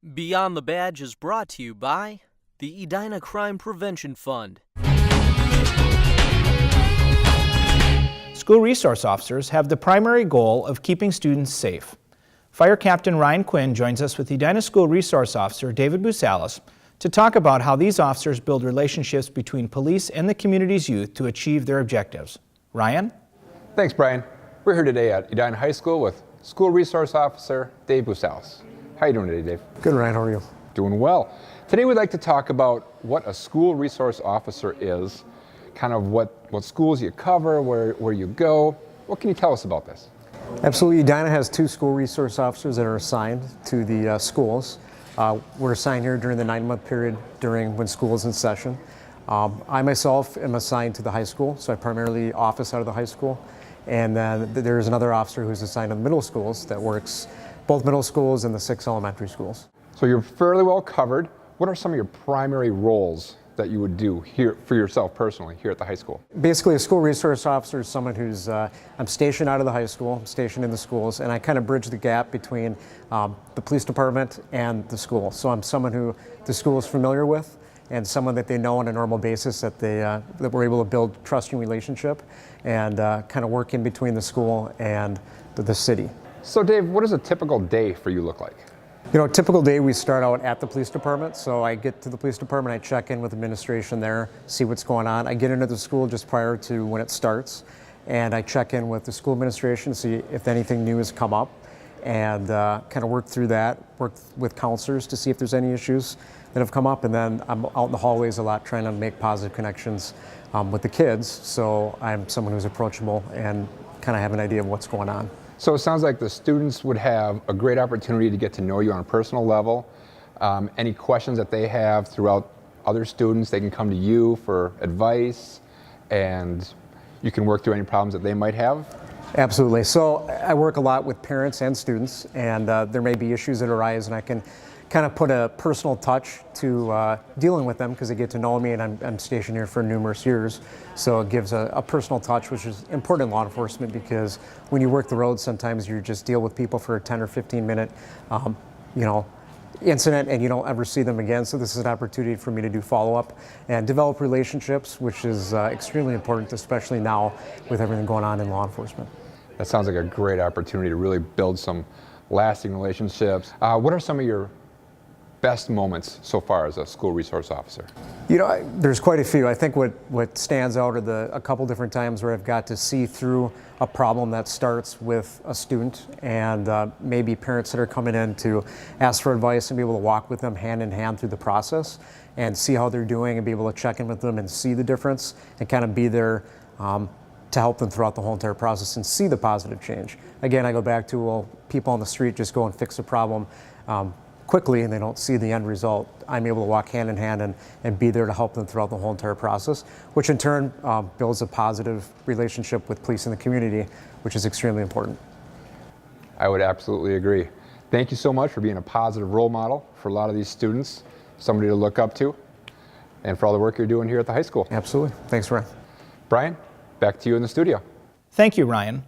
Beyond the Badge is brought to you by the Edina Crime Prevention Fund. School resource officers have the primary goal of keeping students safe. Fire Captain Ryan Quinn joins us with Edina School Resource Officer David Busalis to talk about how these officers build relationships between police and the community's youth to achieve their objectives. Ryan? Thanks, Brian. We're here today at Edina High School with School Resource Officer Dave Busalis. How are you doing today, Dave? Good, Ryan. How are you? Doing well. Today we'd like to talk about what a school resource officer is, kind of what schools you cover, where you go. What can you tell us about this? Absolutely. Edina has 2 school resource officers that are assigned to the schools. We're assigned here during the 9-month period when school is in session. I myself am assigned to the high school, so I primarily office out of the high school. And then there's another officer who's assigned to the middle schools that works both middle schools and the 6 elementary schools. So you're fairly well covered. What are some of your primary roles that you would do here for yourself personally here at the high school? Basically, a school resource officer is someone who's, I'm stationed out of the high school, I'm stationed in the schools, and I kind of bridge the gap between the police department and the school. So I'm someone who the school is familiar with and someone that they know on a normal basis, that we're able to build trusting relationship and kind of work in between the school and the city. So Dave, what does a typical day for you look like? You know, a typical day we start out at the police department. So I get to the police department, I check in with administration there, see what's going on. I get into the school just prior to when it starts, and I check in with the school administration, see if anything new has come up, and kind of work through that, work with counselors to see if there's any issues that have come up. And then I'm out in the hallways a lot trying to make positive connections with the kids. So I'm someone who's approachable and kind of have an idea of what's going on. So it sounds like the students would have a great opportunity to get to know you on a personal level. Any questions that they have throughout other students, they can come to you for advice, and you can work through any problems that they might have. Absolutely. So I work a lot with parents and students, and there may be issues that arise, and I can kind of put a personal touch to dealing with them because they get to know me, and I'm stationed here for numerous years. So it gives a personal touch, which is important in law enforcement, because when you work the road, sometimes you just deal with people for a 10 or 15 minute incident, and you don't ever see them again. So this is an opportunity for me to do follow-up and develop relationships, which is extremely important, especially now with everything going on in law enforcement. That sounds like a great opportunity to really build some lasting relationships. What are some of your best moments so far as a school resource officer? You know, there's quite a few. I think what stands out are a couple different times where I've got to see through a problem that starts with a student, and maybe parents that are coming in to ask for advice, and be able to walk with them hand in hand through the process and see how they're doing, and be able to check in with them and see the difference and kind of be there to help them throughout the whole entire process and see the positive change. Again, I go back to, well, people on the street just go and fix a problem quickly and they don't see the end result. I'm able to walk hand in hand and be there to help them throughout the whole entire process, which in turn builds a positive relationship with police in the community, which is extremely important. I would absolutely agree. Thank you so much for being a positive role model for a lot of these students, somebody to look up to, and for all the work you're doing here at the high school. Absolutely. Thanks, Ryan. Brian, back to you in the studio. Thank you, Ryan.